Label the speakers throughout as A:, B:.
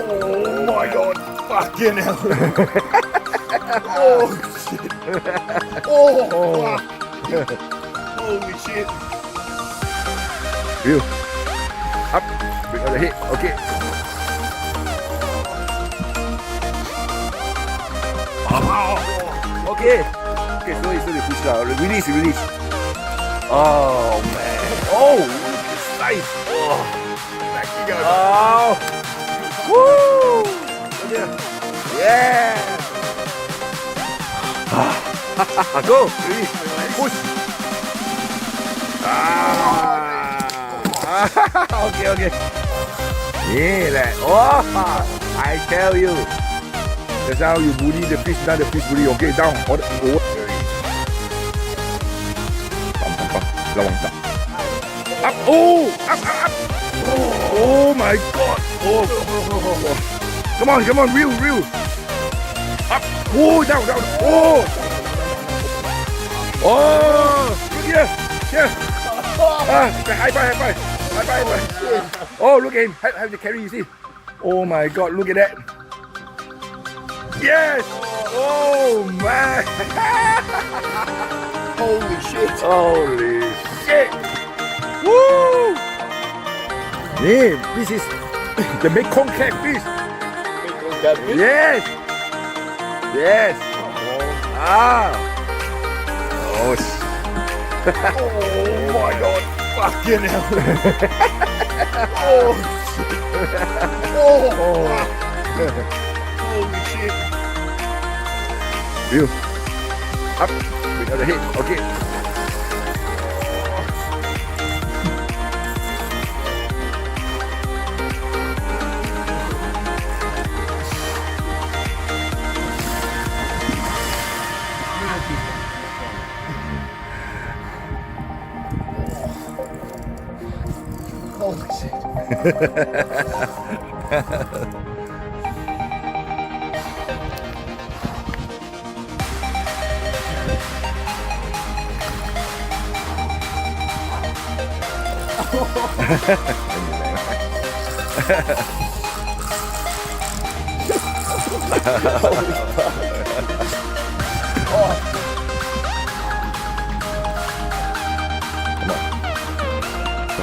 A: Oh my god. Fucking hell. Oh shit. Oh, fuck. Holy shit.
B: View. Up. Bring on the head. Okay. Okay. Okay, slowly push down. Release. Oh man. Oh, it's nice. Oh.
A: Back you go.
B: Oh. Woo. Yeah. Go. Release. Push. Okay. Yeah, like, oh, I tell you. That's how you bully the fish, not the fish bully. Okay, down. Over. Up. Oh, up. Oh my God. Oh. Come on, real. Up. Oh, down. Oh. Oh, look here. High five. Oh, look at him. Have to carry, you see. Oh my God, look at that. Yes. Oh man.
A: Holy shit.
B: Woo. Yeah, this is the Mekong catfish. Yes. Oh.
A: Oh my god. Fucking hell. Oh shit. Oh. Holy shit.
B: View. Up. Bring on the head. Okay.
A: Holy shit.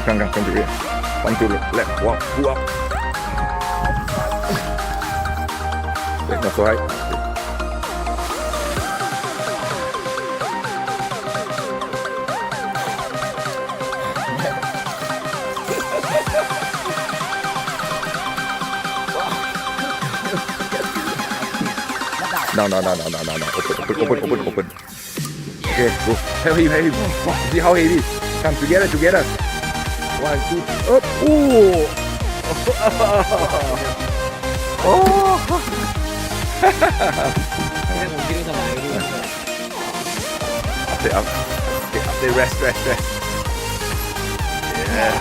B: Come to here. One to left, walk, pull up. Okay, that's all right. No. Open. Okay, go. Help him. See how heavy. Come together. 1, 2, up. Oh. Up there, rest. Yeah.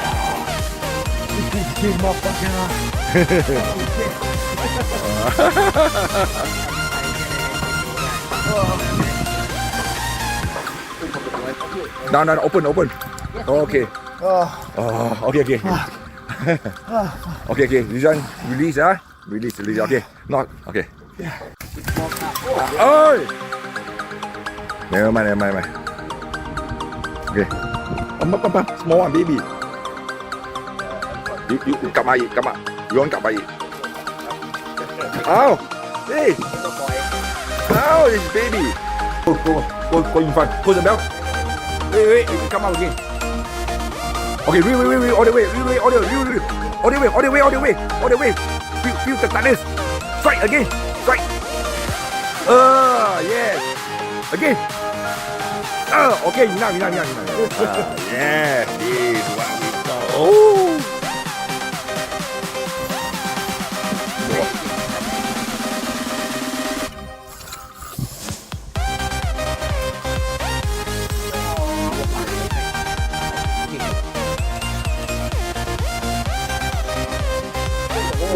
B: No, open. Okay. Okay. Okay. This one release, Release. Okay. Not okay. Oh. Never mind. Okay. Small one, baby. You come out. You want come out? Oh. Hey. Oh, this baby. Go in front. Close the bell. Wait. Come out again. Okay, wait, all the way. Feel the tightness. Strike again. Yes. Again. Okay, enough. Yeah, this is what we call. Oh.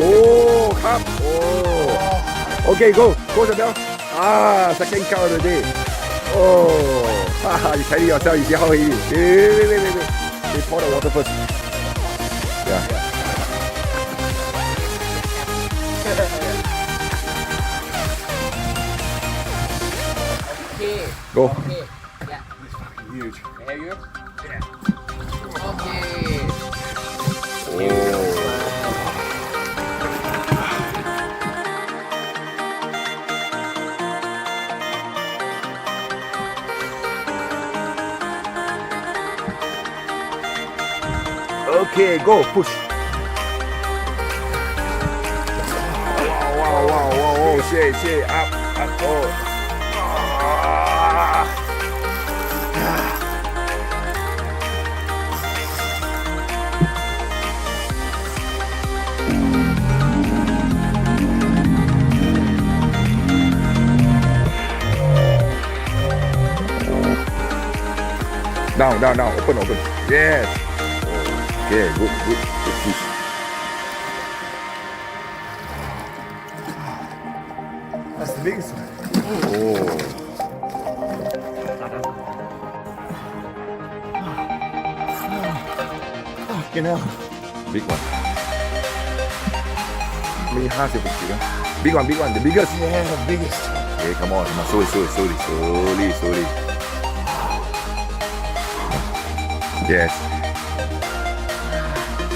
B: Oh, Carp. Oh. Okay, go. Close the bell. Second count of the day. Oh. You carry yourself. You see how heavy. Wait. They pour the water first. Yeah. Go.
C: Okay. Yeah.
A: Huge.
C: Have you?
A: Yeah.
C: Okay.
B: Okay, go push. Wow, shit, up, oh. Down, open. Yes. Okay, good fish.
A: That's the biggest one.
B: Oh.
A: Fucking hell.
B: Big one. มี50-60นะ Big one, the biggest.
A: Yeah, the biggest.
B: Okay, come on, slowly. Yes.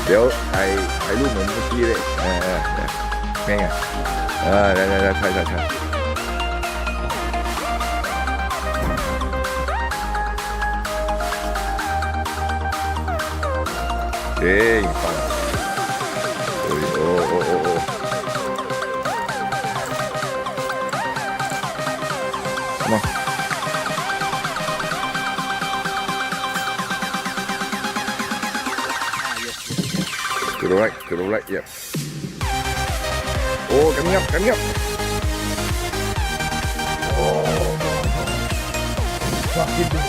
B: เดี๋ยวถ่ายรูปเหมือนเมื่อกี้เลยไงได้ใช่เฮ้ยฟังโอ้มาTo the right, yeah. Oh, coming up.
A: Fucking big.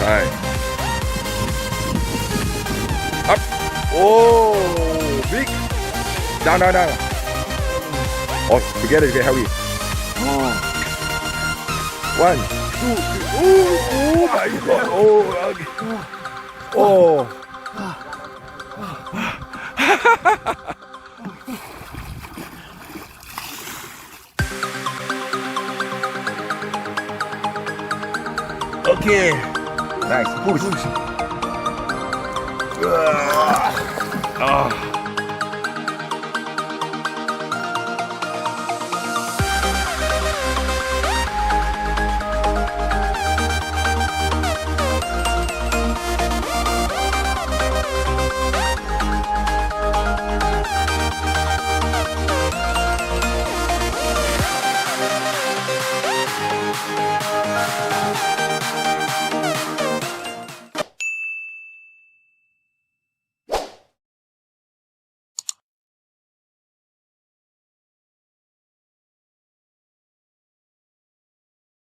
B: Right. Up. Oh, big. Down. Oh, forget it, get heavy. 1, 2, 3. Oh my god. Oh. Okay. Nice. Push.